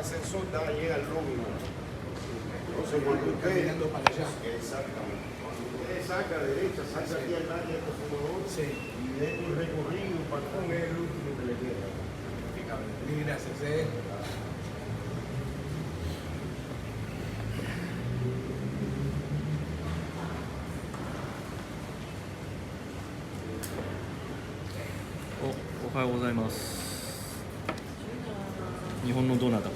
ascensor da llega al lóbulo. Entonces cuando usted exactamente, cuando usted saca a derecha, saca aquí al área de fumador y dentro el recorrido, el balcón es el último que le queda. Mil gracias.おはようございます。日本のどなたか。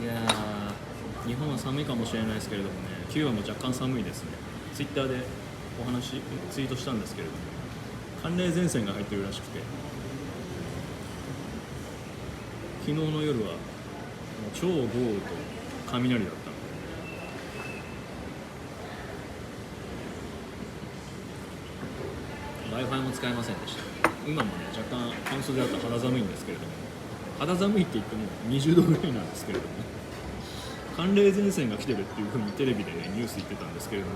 いやー、日本は寒いかもしれないですけれどもね、キューバも若干寒いですね。ツイッターでツイートしたんですけれども、寒冷前線が入ってるらしくて、昨日の夜はもう超豪雨と雷だった。Wi-Fi も使えませんでした。今もね、若干半袖だと肌寒いんですけれども、肌寒いって言っても20度ぐらいなんですけれども、寒冷前線が来てるっていう風にテレビで、ニュース言ってたんですけれども、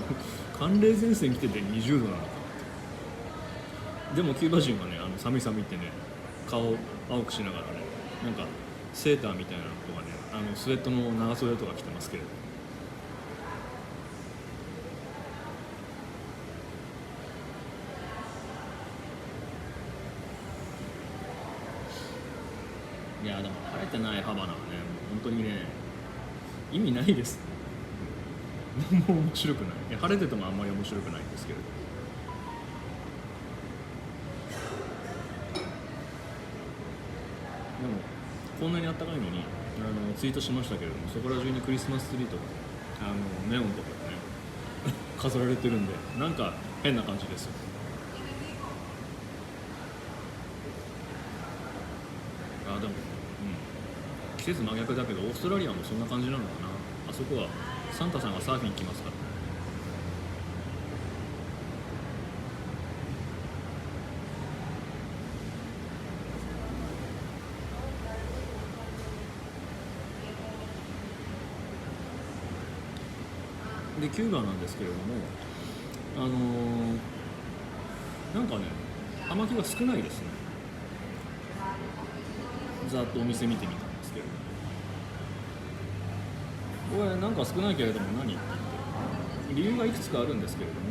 寒冷前線来てて20度なのかって。でもキューバ人はね、寒い寒いってね、顔を青くしながらね、なんかセーターみたいなのとかね、スウェットの長袖とか着てますけれども、いやでも晴れてないハバナはね、もう本当にね、意味ないです。何も面白くない。晴れててもあんまり面白くないんですけれど。でもこんなにあったかいのにツイートしましたけれども、そこら中にクリスマスツリーとかネオンとかでね飾られてるんで、なんか変な感じですよ。でも、季節真逆だけどオーストラリアもそんな感じなのかな。あそこはサンタさんがサーフィン来ますからね。でキューバなんですけれども、なんかね、葉巻が少ないですね。ざっとお店見てみたんですけれど、これなんか少ないけれども何って言って理由がいくつかあるんですけれども、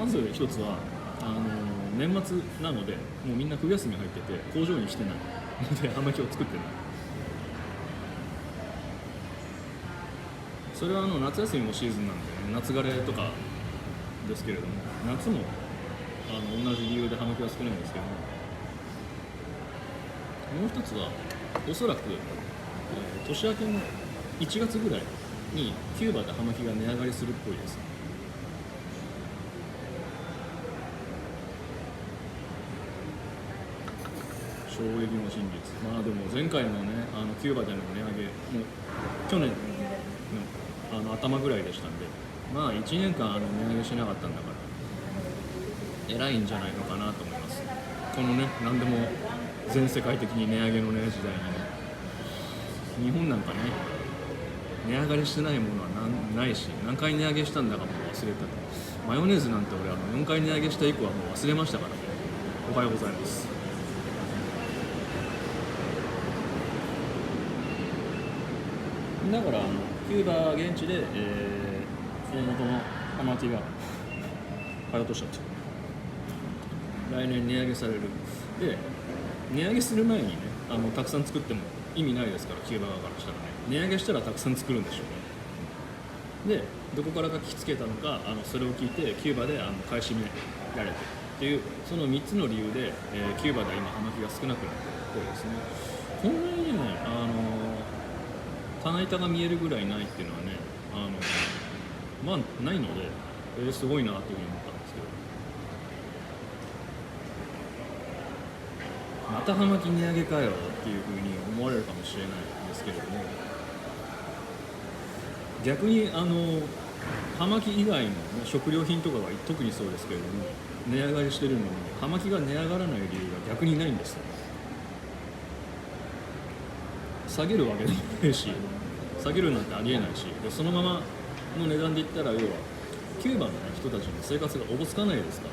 まず一つは年末なのでもうみんな冬休み入ってて工場に来てないので葉巻を作ってない。それは夏休みもシーズンなんで、ね、夏枯れとかですけれども、夏も同じ理由で葉巻は少ないんですけども、もう一つはおそらく、年明けの1月ぐらいにキューバで葉巻が値上がりするっぽいです。衝撃の真実。まあでも前回のね、キューバでの値上げも去年の頭ぐらいでしたんで、まあ1年間値上げしなかったんだから偉いんじゃないのかなと思います。このね、何でも全世界的に値上げのね時代にね、日本なんかね値上がりしてないものはないし、何回値上げしたんだかも忘れた。マヨネーズなんて俺4回値上げした以降はもう忘れましたからね。おはようございます。だからキューバ現地で、大元の葉巻が落としたと来年値上げされる。で値上げする前にね、たくさん作っても意味ないですから、キューバ側からしたらね、値上げしたらたくさん作るんでしょうね。でどこからか聞きつけたのか、それを聞いてキューバで買い占められてっていう、その3つの理由で、キューバでは今葉巻が少なくなってるっぽいですね。こんなにね、棚板が見えるぐらいないっていうのはね、まあないので、すごいなというふうに思ったんですけど、また葉巻値上げかよっていうふうに思われるかもしれないんですけれども、逆に葉巻以外の、ね、食料品とかが特にそうですけれども値上がりしてるのに、葉巻が値上がらない理由が逆にないんですよ。下げるわけでもないし、下げるなんてありえないし、でそのままの値段で言ったら、要はキューバの、ね、人たちの生活がおぼつかないですか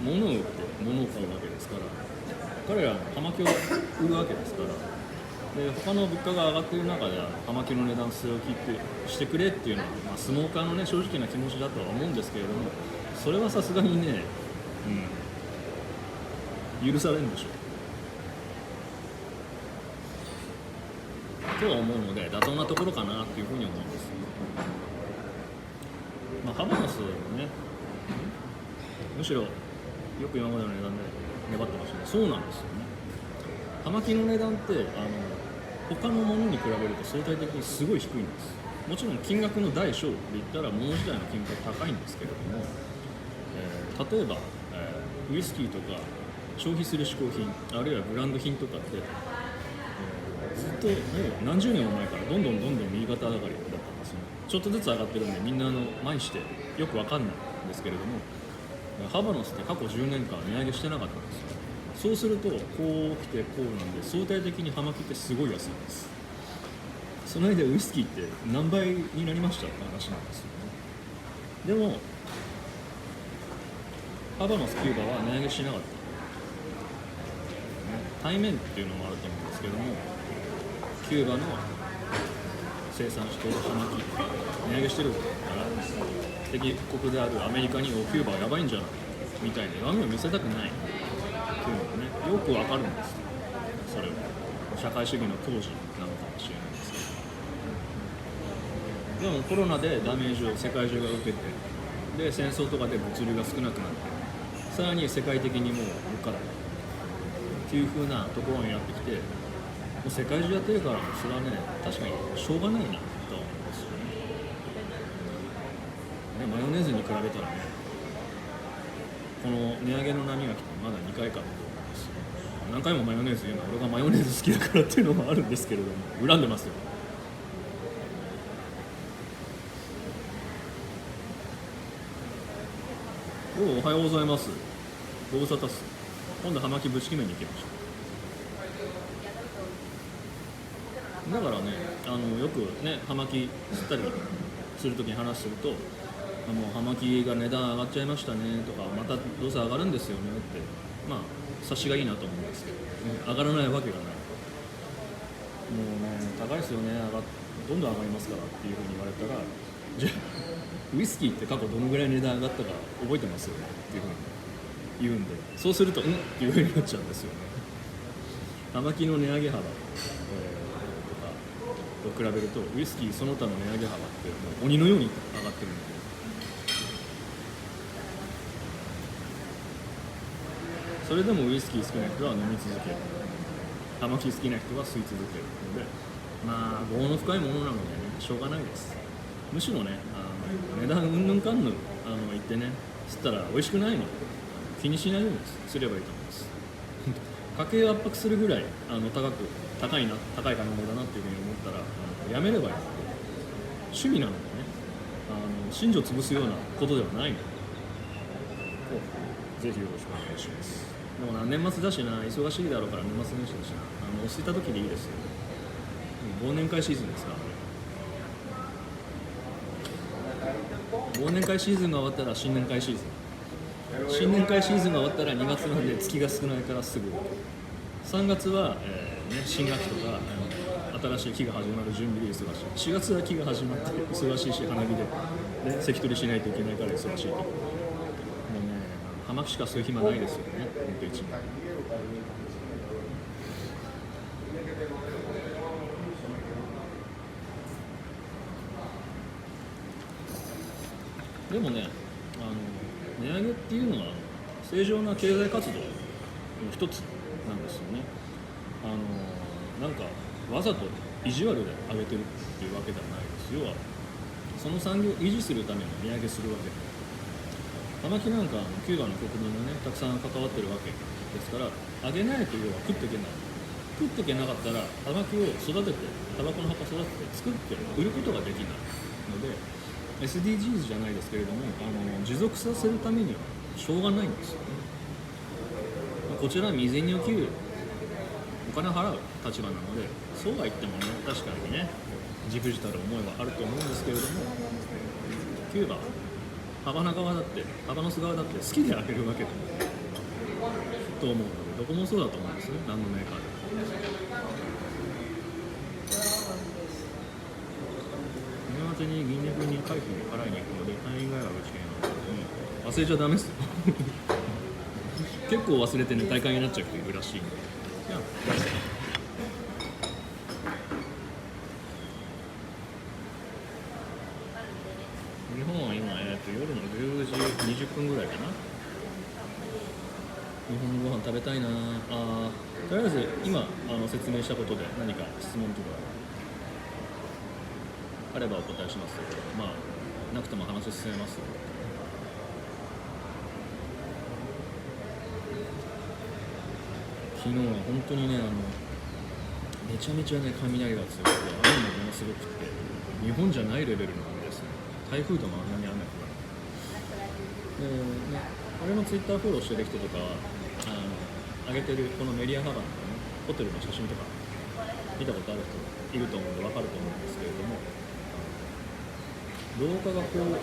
ら、物を売って物を買うわけですから、彼らは葉巻を売るわけですから、で他の物価が上がっている中で葉巻の値段据え置きってしてくれっていうのは、相撲家のね正直な気持ちだとは思うんですけれども、それはさすがにね、許されるんでしょうとは思うので、妥当なところかなっていうふうに思います。ハバナスね、むしろよく今までの値段で粘ってましたね。そうなんですよね。葉巻の値段って他のものに比べると相対的にすごい低いんです。もちろん金額の大小で言ったら物自体の金額は高いんですけれども、例えば、ウイスキーとか消費する嗜好品、あるいはブランド品とかって、ずっともう何十年も前からどんどん右肩上がりだったんですよね。ちょっとずつ上がってるんでみんな前にしてよくわかんないんですけれども、ハバノスって過去10年間値上げしてなかったんですよ。そうするとこう来てこうなんで相対的に葉巻ってすごい安いんです。その間ウイスキーって何倍になりましたって話なんですよね。でもハバノスキューバは値上げしなかった。対面っていうのもあると思うんですけども、キューバの生産している葉巻値上げしてるから敵国であるアメリカにキューバはやばいんじゃないみたいな弱みを見せたくないっていうのがね、よくわかるんです。それは社会主義の当時なのかもしれないですけど、でもコロナでダメージを世界中が受けて、で戦争とかで物流が少なくなって、さらに世界的にもう物価高っていう風なところになってきて、もう世界中やってるから、それはね確かにしょうがないなと思うんですよね。マヨネーズに比べたらね、この値上げの波が来てまだ2回かと思うんですよ。何回もマヨネーズ言うのは俺がマヨネーズ好きだからっていうのもあるんですけれども、恨んでますよ。おはようございます。ご無沙汰っす。今度葉巻ぶち決めに行きましょう。だからね、よくね葉巻吸ったりするときに話すると、もう葉巻が値段上がっちゃいましたねとか、またどうせ上がるんですよねって、察しがいいなと思うんですけど、上がらないわけがない。もうね高いですよね、どんどん上がりますからっていうふうに言われたら、じゃあウイスキーって過去どのぐらい値段上がったか覚えてますよねっていうふうに言うんで、そうするとっていうふうになっちゃうんですよね。葉巻の値上げ幅、とかと比べるとウイスキーその他の値上げ幅ってもう鬼のように上がってるんで、それでもウイスキー好きな人は飲み続ける、葉巻好きな人は吸い続けるので、業の深いものなのでね、しょうがないです。むしろね、値段うんぬんかんぬん言ってね吸ったら美味しくないので気にしないようにすればいいと思います。家計を圧迫するぐらい高い買い物だなっていうふうに思ったらやめればいい。趣味なのでね、信条を潰すようなことではないので、ぜひよろしくお願いします。でも年末だしな、忙しいだろうから、年末年始だしな、落ち着いた時でいいですよ。忘年会シーズンですから、忘年会シーズンが終わったら新年会シーズン、新年会シーズンが終わったら2月なんで月が少ないからすぐ3月は、新学期とか新しい期が始まる準備で忙しい。4月は期が始まって忙しいし、花火で、関取りしないといけないから忙しいと。もうね、葉巻しかそういう暇ないですよね、本当一年。でもね、値上げっていうのは正常な経済活動の一つなんですよね。なんかわざと意地悪で上げてるっていうわけではないです。要はその産業を維持するために値上げするわけで、葉巻なんかキューバの国民がねたくさん関わってるわけですから、上げないと要は食っていけない。食っていけなかったら葉巻を育てて、タバコの葉っぱ育てて作って売ることができないので、SDGs じゃないですけれども、持続させるためにはしょうがないんですよね。こちらは未然に起きるお金を払う立場なので、そうは言ってもね、確かにね、じくじたる思いはあると思うんですけれども、キューバハバナ側だってハバノス側だって好きで上げるわけだと思うので、どこもそうだと思うんですね、何のメーカーでも。今までに銀肉に海鮮に辛い肉ので範囲外はうち系なので、忘れちゃダメですよ結構忘れてね、大会になっちゃう人いるらしいんで。いや日本は今、夜の10時20分ぐらいかな。日本のご飯食べたいなあ。とりあえず今説明したことで何か質問とかあればお答えしますけど、まあなくても話進めます。昨日は本当にね、めちゃめちゃね雷が強くて、雨もものすごくって日本じゃないレベルの雨ですね。台風ともあんなに雨降らないで、ね、俺のツイッターフォローしてる人とかは上げてるこのメディアハバンの、ね、ホテルの写真とか見たことある人いると思うんで分かると思うんですけれども、廊下がこう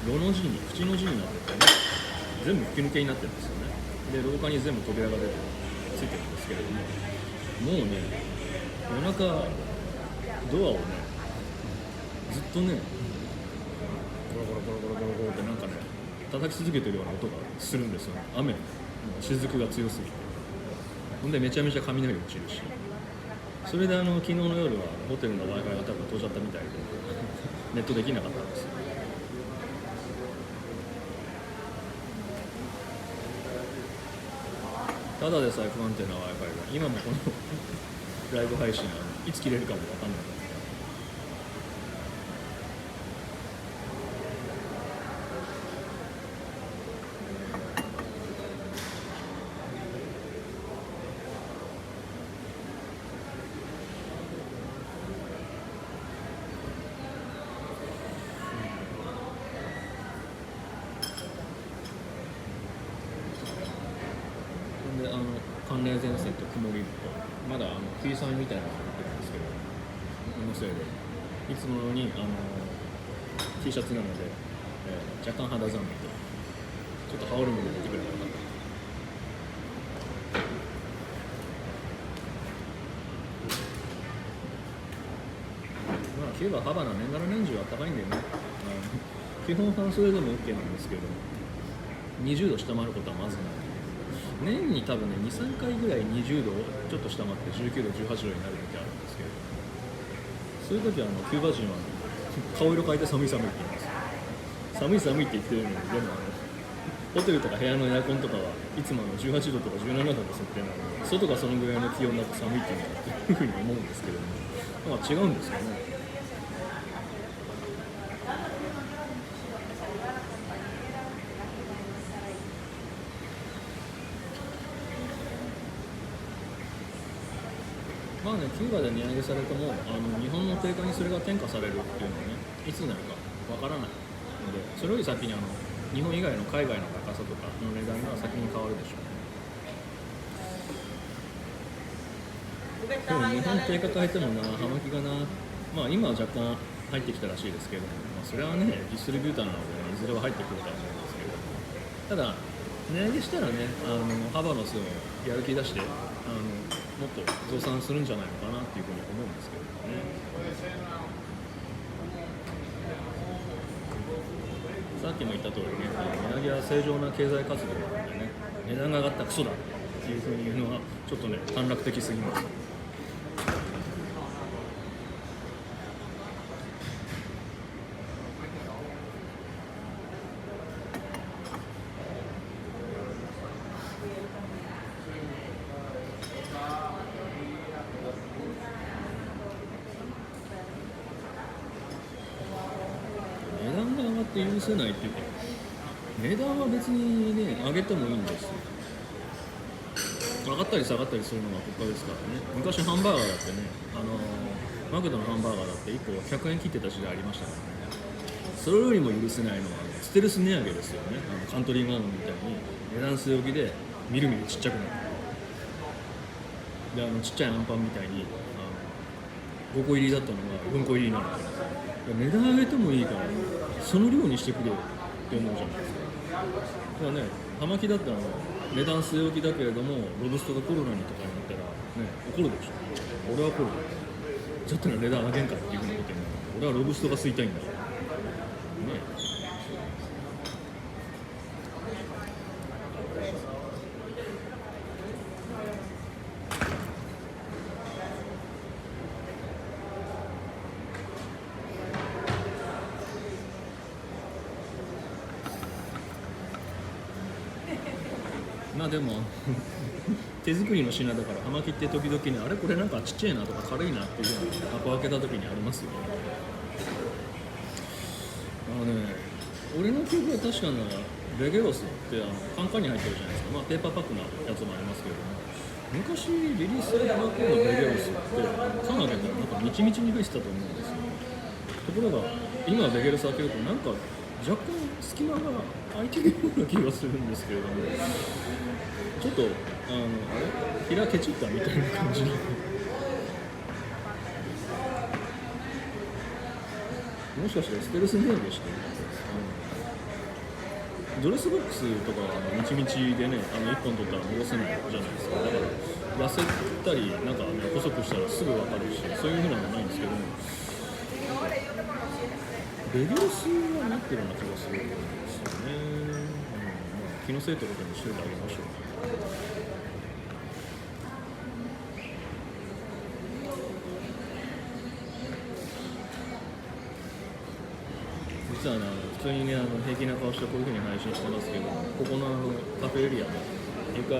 ロの字に口の字になってて、ね、全部吹き抜けになってるんですよね。で廊下に全部扉がついてるんですけれども、もうね夜中ドアをねずっとねゴロゴロゴロゴロゴロゴロってなんかね叩き続けてるような音がするんですよね。雨の雫が強すぎて、ほんでめちゃめちゃ雷落ちるし、それで昨日の夜はホテルの Wi-Fi が多分飛んじゃったみたいでネットできなかったんですよ。ただでさえ不安定な Wi-Fi が今もこのライブ配信いつ切れるかも分かんない。で寒冷前線と曇りとまだ霧雨みたいなのが出てるんですけど、そのせいでいつものようにT シャツなので、若干肌寒いと、ちょっと羽織るもの持ってくればよかった。まあキューバハバナ年がら年中あったかいんでね、基本半袖でも OK なんですけど、20度下回ることはまずない。年に多分ね 2,3 回ぐらい20度をちょっと下回って19度18度になる時あるんですけど、そういう時はキューバ人は顔色変えて寒い寒いって言います。寒い寒いって言ってるのに、でもホテルとか部屋のエアコンとかはいつも18度とか17度の設定なので、外がそのぐらいの気温だと寒いっていうふうに思うんですけれども、まあ違うんですよね。まあね、キューバで値上げされても日本の定価にそれが転嫁されるっていうのはね、いつになるかわからないので、それより先に日本以外の海外の高さとかの値段が先に変わるでしょうね。でも日本定価変えてもな、葉巻がな、まあ今は若干入ってきたらしいですけれども、まあ、それはねディストリビューターなので、いずれは入ってくるとは思うんですけれども、ただ値上げしたらねハバノスをやる気出してもっと増産するんじゃないのかなっていうふうに思うんですけどね。さっきも言った通りね、値上げは正常な経済活動なのでね、値段が上がったらクソだっていうふうに言うのはちょっとね短絡的すぎます。許せないっていうか、値段は別にね上げてもいいんですよ。上がったり下がったりするのが国家ですからね。昔ハンバーガーだってね、マクドのハンバーガーだって1個100円切ってた時代ありましたからね。それよりも許せないのはステルス値上げですよね。カントリーマアムみたいに値段据え置きでみるみるちっちゃくなるで、ちっちゃいアンパンみたいに5個入りだったのが4個入りになるから、値段上げてもいいからその量にしてくれよって思うじゃないですか。だからね、葉巻だったら値段据え置きだけれどもロブストがコロナにとかになったらね怒るでしょ。俺は怒る。ちょっとの値段上げんかっていうふうに言ってんだから、俺はロブストが吸いたいんだからね。まあでも手作りの品だから葉巻って時々ね、あれこれなんかちっちゃいなとか軽いなっていうのが箱開けた時にありますよね。俺の記憶は確かならベゲロスってカンカンに入ってるじゃないですか。まあペーパーパックのやつもありますけれども、昔リリースされたばっかりのベゲロスって缶開けたらなんかみちみちに入ってたと思うんですよ。ところが今ベゲロス開けるとなんか若干隙間が空いてるような気がするんですけれども、ちょっとあれ開けちったみたいな感じのもしかしてステルス値上げしてる、ドレスボックスとかはみちみちでね、1本取ったら戻せないじゃないですか。だから痩せたりなんか、ね、細くしたらすぐ分かるし、そういうふうなのはないんですけども、ベゲロスはなってるような気がするんですよね。まあ、気のせいってことにしておいてあげましょう。実は普通にね平気な顔してこういう風に配信してますけど、ここのカフェエリアの床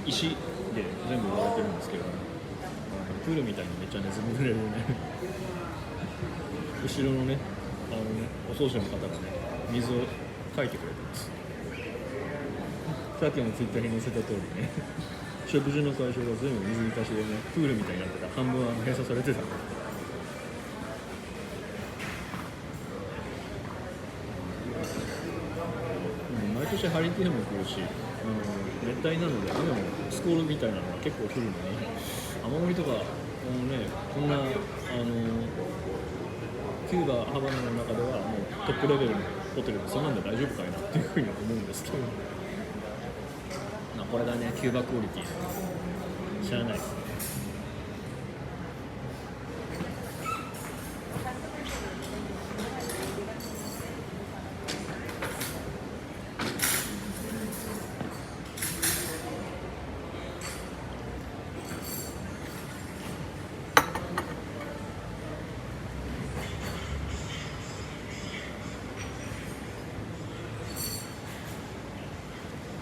石で全部割れてるんですけど、プールみたいにめっちゃ水ぶれるね後ろのねお掃除の方がね水をかいてくれてます。さっきもツイッターに載せた通りね食事の会場が全部水浸しでねプールみたいになってた。半分は閉鎖されてたんで、毎年ハリケーンも来るし、熱帯なので雨もスコールみたいなのが結構降るのに、雨漏りとかね、こんなキューバ・ハバナの中ではもうトップレベルのホテルでそんなんで大丈夫かいなっていうふうに思うんですけど、まあこれがねキューバクオリティ知らないですね。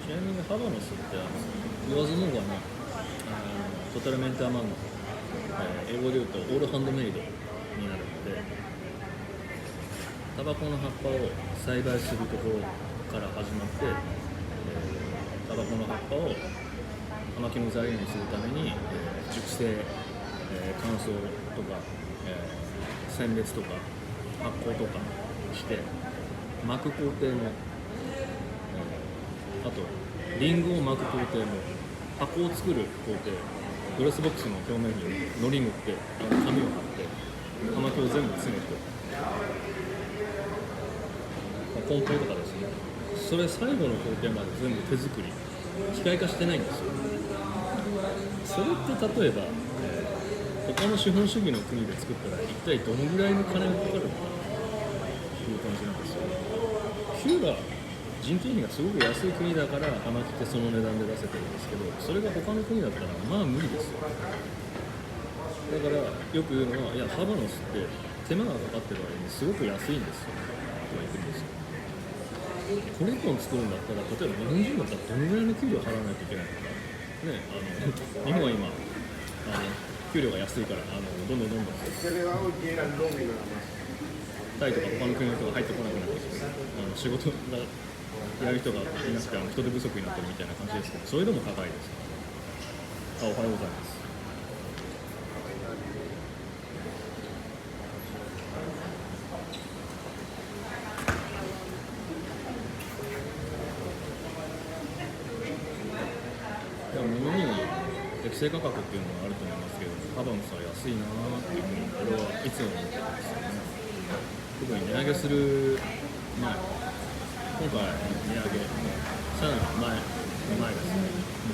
ちなみにハバノスって言わずもがねトタルメンターマンゴ英語で言うとオールハンドメイドになるので、タバコの葉っぱを栽培するところから始まって、タバコの葉っぱを葉巻の材料にするために、熟成、乾燥とか、選別とか発酵とかして巻く工程も、あとリンゴを巻く工程も箱を作る工程、ドレスボックスの表面にのり塗って紙を貼って葉巻を全部詰めて、梱包とかですね、それ最後の工程まで全部手作り、機械化してないんですよ。それって例えば、他の資本主義の国で作ったら一体どのぐらいの金がかかるのかという感じなんですよ。キューバ人件費がすごく安い国だから葉巻ってその値段で出せてるんですけど、それが他の国だったらまあ無理ですよ。だからよく言うのは、いやハバノスって手間がかかってる割にすごく安いんですよとか言ってるんですよ。これ1本作るんだったら、例えば日本人だったらどのぐらいの給料払わないといけないのかね。日本は今給料が安いからどんどんタイとか他の国の人が入ってこなくなってきて、仕事がやる人がいなくて人手不足になってるみたいな感じですけど、それでも高いです。おはようございます。物に適正価格っていうのはあると思いますけど、ハバノスは安いなっていうふうに俺はいつも思ってるんですよね。特に値上げするまい。今回値上げ、さらに前ですね。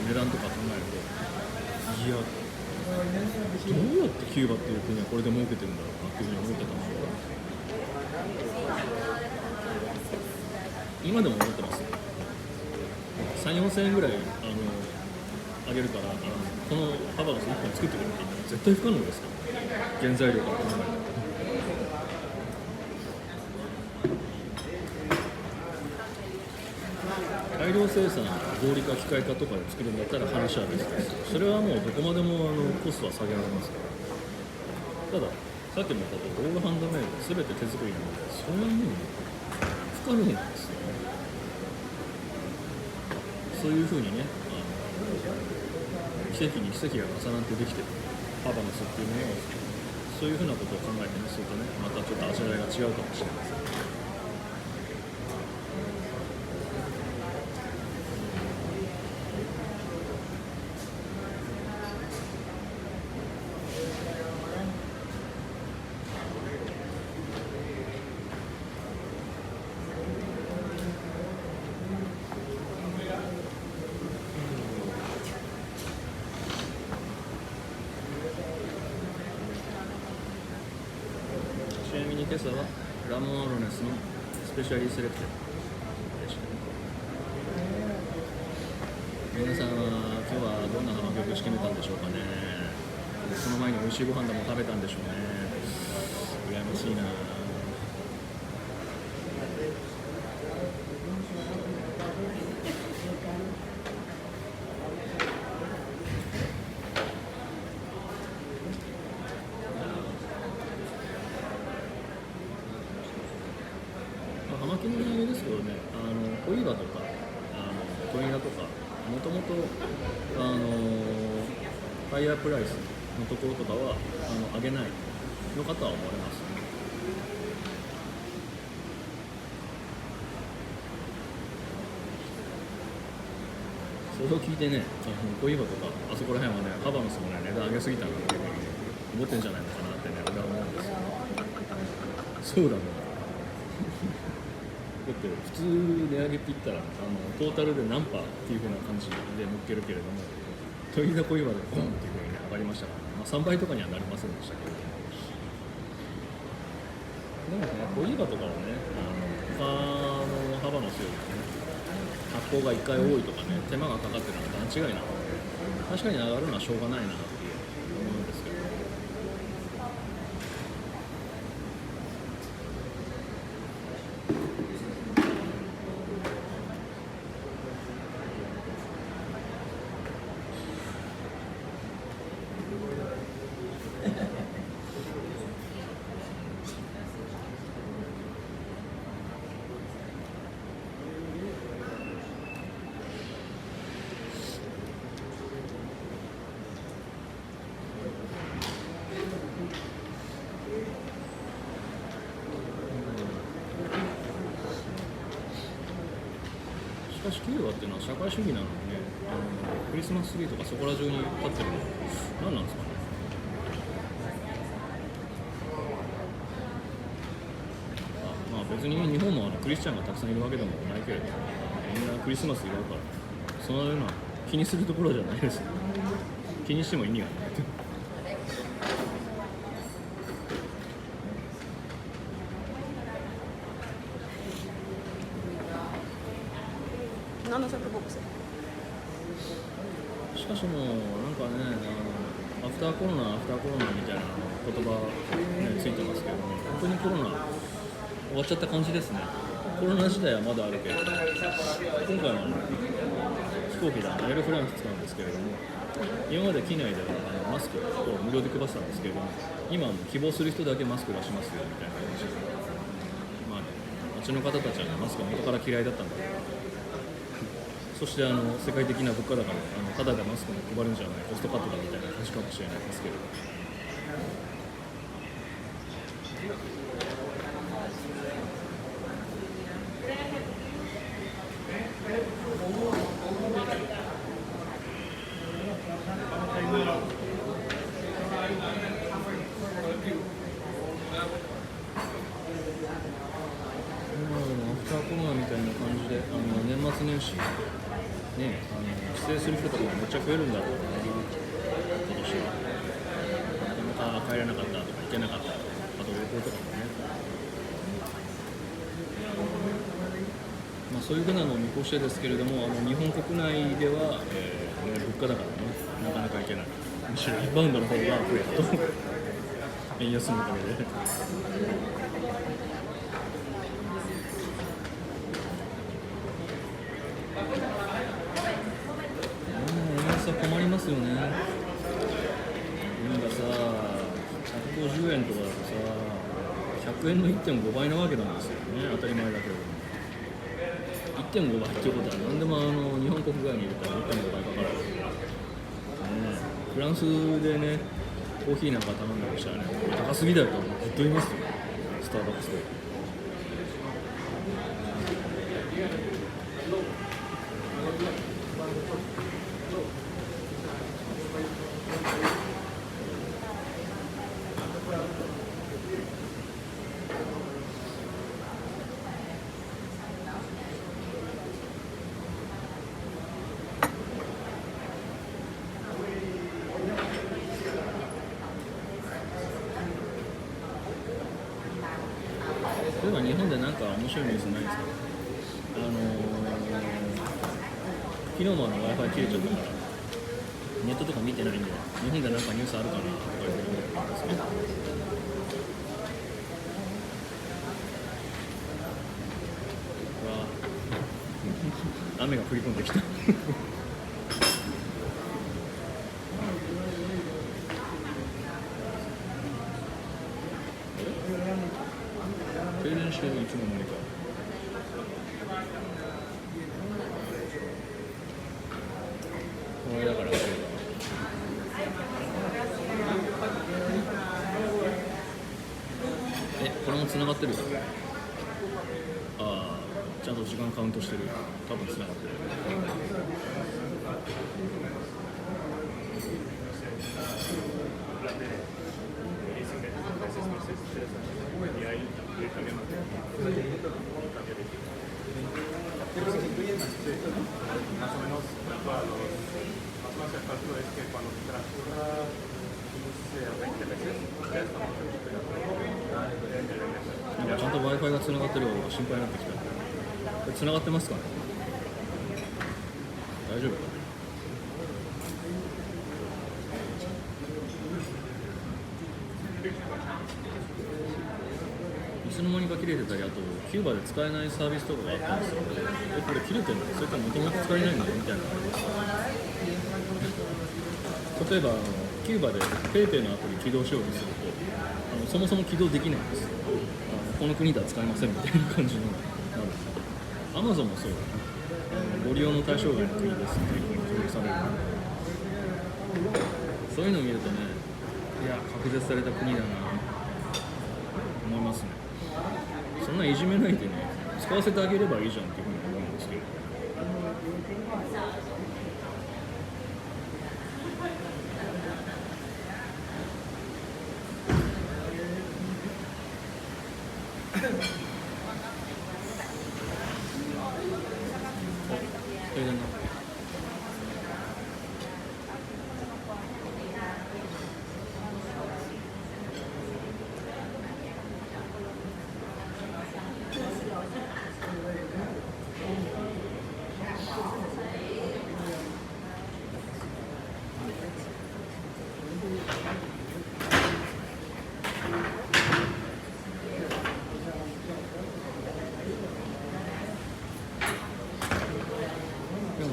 値段とか考えると、いや、どうやってキューバっていう国はこれで儲けてるんだろうなっていうふうに思ってたんですよ。今でも思ってます。3、4000円ぐらいあげるから、このハバロス1本作ってくれって言ったら絶対不可能ですから、原材料から考えて。大量生産、合理化、機械化とかで作るんだったら話は別です。それはもうどこまでもコストは下げられますから。ただ、さっきも言ったとおり、オールハンドメイド、すべて手作りなので、それはもう不可能なんですよね。そういうふうにね、奇跡に奇跡が重なってできてるハバナスっていうものを、そういうふうなことを考えてするとね、またちょっと味わいが違うかもしれません。ちなみに今朝はラモン・アロネスのスペシャリーセレクテッドでした。皆さんは今日はどんな浜曲仕決めたんでしょうかね。その前に美味しいご飯でも食べたんでしょうね。羨ましいな。葉巻の値上げですけどね、小岩とか問屋とか、もともとハイヤープライスのところとかは上げないのかとは思われます。それを聞いてね、小岩とかあそこら辺はね、ハバノスもね値段上げすぎたなっていうふうに思ってんじゃないのかなってね、俺は思うんですよ。そうだね。だって普通値上げって言ったらトータルで何パーっていう風な感じで乗っけるけれども、トイレ小岩でポンっていう風に、ね、上がりましたから、3倍とかにはなりませんでしたけど、でもね、小岩とかはね、他のハバノスよりもね、発酵が1回多いとかね、手間がかかってるのは段違いなので、確かに上がるのはしょうがないなっていう思うんですけど。しかしキューバっていうのは社会主義なのにね、クリスマスツリーとかそこら中に立ってるの何なんですかね。まあ別に日本もクリスチャンがたくさんいるわけでもないけれども、みんなクリスマス祝うから、そのような気にするところじゃないですよ。気にしても意味がない。何のショットボックス？しかしもうなんかね、アフターコロナみたいな言葉、ね、ついてますけども、本当にコロナ終わっちゃった感じですね。コロナ時代はまだあるけれども、今回の飛行機でエアロフランス使うんですけれども、今まで機内ではマスクを無料で配ってたんですけれども、今はもう希望する人だけマスク出しますよみたいな感じで、まあね、街の方たちは、ね、マスク元から嫌いだったんだけど、そして世界的な物価高でただでマスクも配るんじゃないコストカットだみたいな感じかもしれないですけれど。ア省する人とかもめっちゃ増えるんだろうな、今年は。なかなか帰れなかったとか行けなかったとか、あと旅行とかもね、まあ、そういうふうなのを見越してですけれども、日本国内では、物価高でね、なかなか行けない。むしろインバウンドの方が増えたと円安のおかげで。困りますよね。なんかさ、150円とかだとさ、100円の 1.5 倍なわけなんですよね。当たり前だけど。1.5 倍っていうことは何でも日本国外にいるから 1.5 倍かかる。フランスでね、コーヒーなんか頼んだりしたらね、高すぎだよとずっと言いますよ。スターバックスで。例えば日本でなんか面白いニュースないですか？昨日もWi-Fi 切れちゃったからネットとか見てないんで、日本でなんかニュースあるかなとか言って思ってたんですけど、雨が降り込んできた停電してるいつの間にか。これだからこれも繋がってる？ああ、ちゃんと時間カウントしてる。多分繋がってる。Más o menos, más o menos el cálculo es que cuando transcurra 15 a 20 meses, ya estamos en el ちゃんと Wi-Fi が繋がってる方が心配になってきた。これ繋がってますかね？大丈夫かな？いつの間にか切れてたり、あとキューバで使えないサービスとかがあったんですよ。これ切れてるの？それとももともと使えないの？みたいなのがあります。例えばキューバで PayPay のアプリ起動しようとするとそもそも起動できないんですよ。この国では使えませんみたいな感じになる。Amazon もそうだな。ご利用の対象外の国ですっていうふうに表示される。そういうのを見るとね、いや隔絶された国だな思いますね。そんないじめないでね、使わせてあげればいいじゃんっていうふうに思うんですけど。停電だ。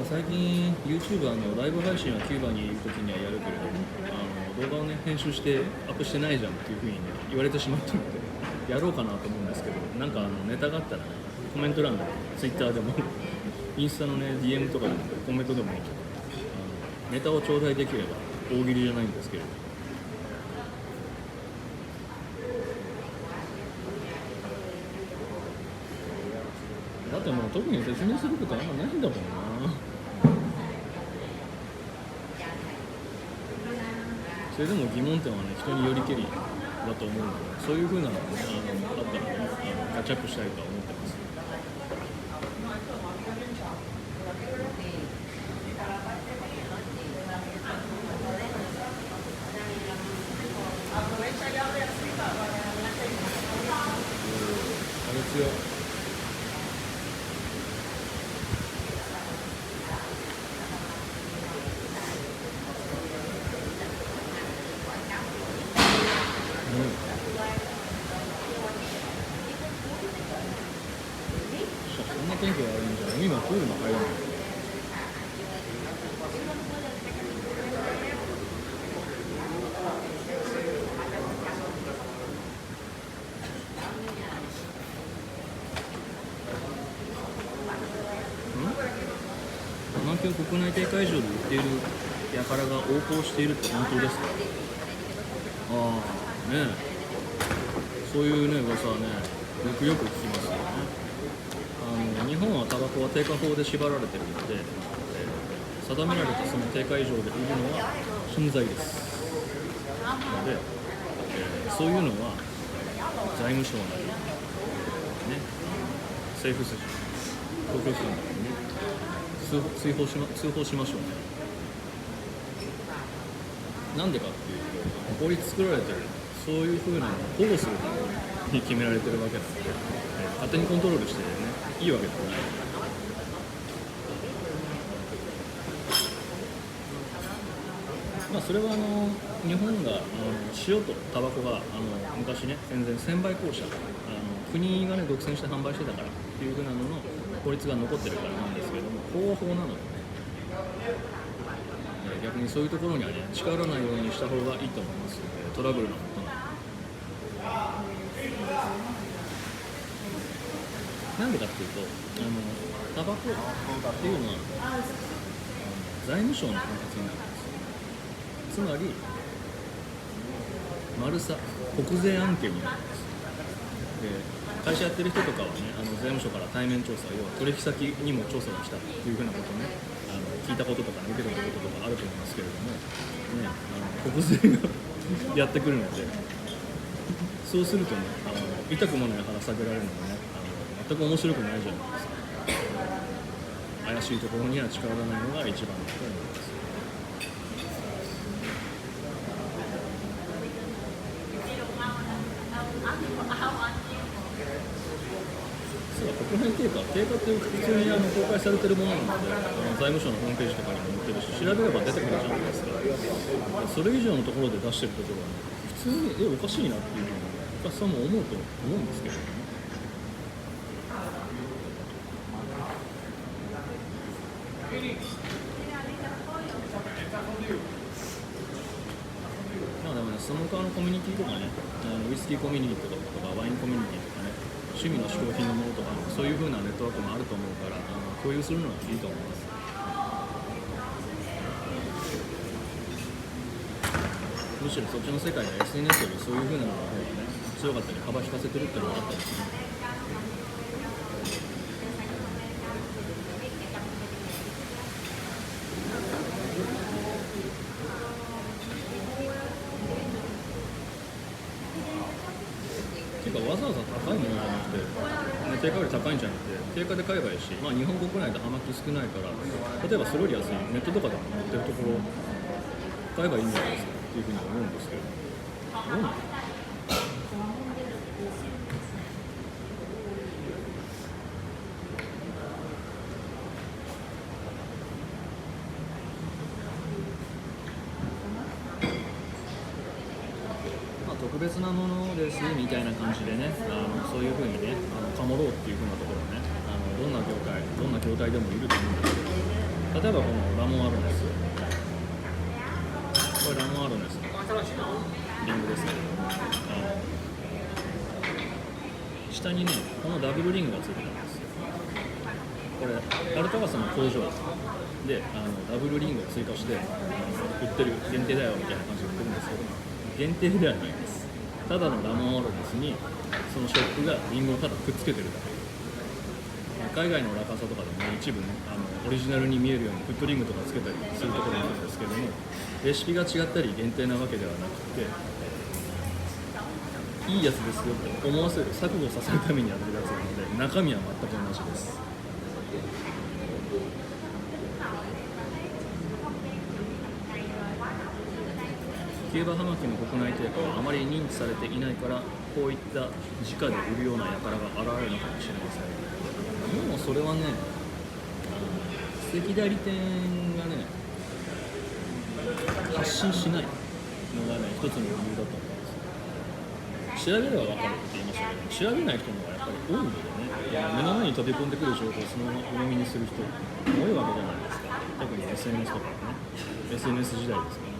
最近 YouTube ライブ配信はキューバにいるときにはやるけれども、動画をね編集してアップしてないじゃんっていうふうにね言われてしまったのでやろうかなと思うんですけど、なんかネタがあったらねコメント欄でも Twitter でもインスタのね DM とかでもコメントでもいいけど、ネタを頂戴できれば大喜利じゃないんですけれど。だってもう特に説明することあんまないんだもんな。それでも疑問点はね人によりけりだと思うので、そういう風なのがねあったらねキャッチアップしたいとは思ってます。あれ強い。こんな天気があるんじゃ今プールも入らない。南京国内定会場で売っているやからが横行しているって本当ですか？ああねえ、そういうね噂はねよく聞きますよね。日本はタバコは定価法で縛られているので、定められたその定価以上で売るのは犯罪です。なので、そういうのは財務省なり、ね、政府筋、公共筋なりに、通報しましょうね。なんでかっていうと、法律作られてる、そういうふうなのを保護するために決められてるわけなので、勝手にコントロールしてね、いいわけではない。それは日本が塩とタバコが昔ね戦前専売公社国がね独占して販売してたからっていうふうなのの法律が残ってるからなんですけれども、法は法なのでね、逆にそういうところにはね近寄らないようにした方がいいと思います。トラブルのもとなんでかっていうとタバコっていうのは財務省の管轄になるんですよ。つまりマルサ国税案件になるんです。で会社やってる人とかはね税務署から対面調査、要は取引先にも調査が来たっていうふうなことをね聞いたこととか、ね、受けたこととかあると思いますけれども、ね、国税がやってくるので、そうするとね痛くもない腹下げられるのがね全く面白くないじゃないですか。怪しいところには近寄らないのが一番だと思います。国内定価って普通に公開されているものなので財務省のホームページとかにも載ってるし、調べれば出てくるじゃないですか。それ以上のところで出してるところは、ね、普通におかしいなっていうふうにお客さんも思うと思うんですけどね。でもね、スモーカーのコミュニティとかね、ウイスキーコミュニティとかワインコミュニティとかね、趣味の嗜好品のものとか、そういう風なネットワークもあると思うから共有するのはいいと思います。むしろそっちの世界で SNS よりそういう風なのがね強かったり幅利かせてるっていうのがあったりする。わざわざ高いものじゃなくて、定価より高いんじゃなくて定価で買えばいいし、日本国内で葉巻少ないから、例えばそれより安いネットとかでも売ってるところ買えばいいんじゃないですかっていうふうに思うんですけど、どうなの？特別なものですみたいな感じでね、そういうふうにねかもろうっていうふうなところね、どんな業態でもいると思うんですけど、例えばこのラモンアルネス、これラモンアルネスのリングですけれども、下にねこのダブルリングがついてたんですよ。これアルタガスの工場でダブルリングを追加して売ってる限定だよみたいな感じで売ってるんですけど、限定ではないです。ただのラモンアルネスにそのショップがリンゴをただくっつけてるだけ。海外のラカサとかでも、ね、一部ねオリジナルに見えるようにフットリングとかつけたりするところなんですけども、レシピが違ったり限定なわけではなくて、いいやつですよって思わせる錯誤させるためにやってるやつなので、中身は全く同じです。キューバ葉巻の国内定価はあまり認知されていないからこういった直で売るような輩が現れるのかもしれません。でもそれはね、正規代理店がね発信しないのがね一つの理由だと思います。調べれば分かるって言いましたけど、調べない人の方がやっぱり多いのでね、目の前に飛び込んでくる情報をそのまま鵜呑みにする人多いわけじゃないですか。特に SNS とかね、 SNS 時代ですから。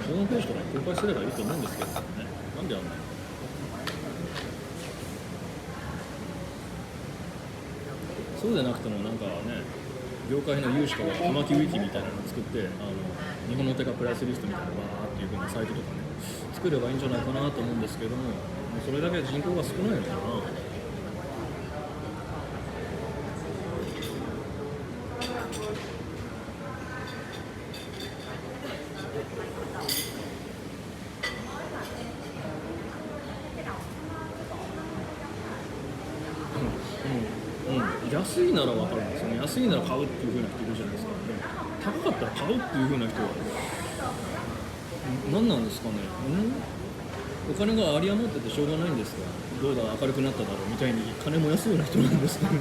ホームページとかに公開すればいいと思うんですけどね、なんでやんないの。そうじゃなくてもなんかね、業界の有志から葉巻ウィキみたいなのを作って、日本の手がプライスリストみたいなバーっていう風なサイトとかね作ればいいんじゃないかなと思うんですけども、それだけ人口が少ないのかな。安いなら分かるんですよね。安いなら買うっていう風な人いるじゃないですか。でも高かったら買うっていう風な人は何なんですかね。お金が有り余っててしょうがないんですか。どうだ明るくなっただろうみたいに金燃やすような人なんですかね。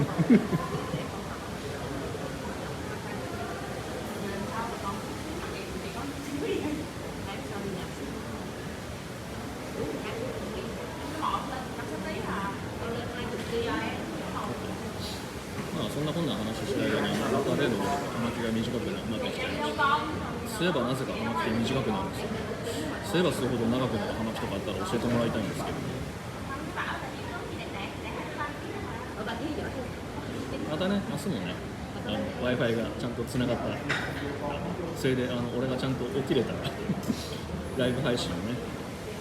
そんなこんな話しない間にまた例の葉巻が短くなってきちゃいました。すればなぜか葉巻って短くなるんですよね。すればするほど長くなる葉巻とかあったら教えてもらいたいんですけど、またね、明日もねWi-Fi がちゃんとつながったら、それで俺がちゃんと起きれたらライブ配信をね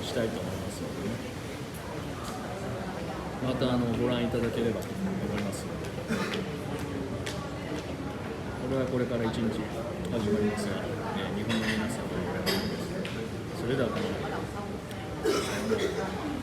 したいと思いますのでね、またご覧いただければと思いますので、これはこれから一日始まりますが、日本の皆さんをよろしくお願いします。それではさようなら。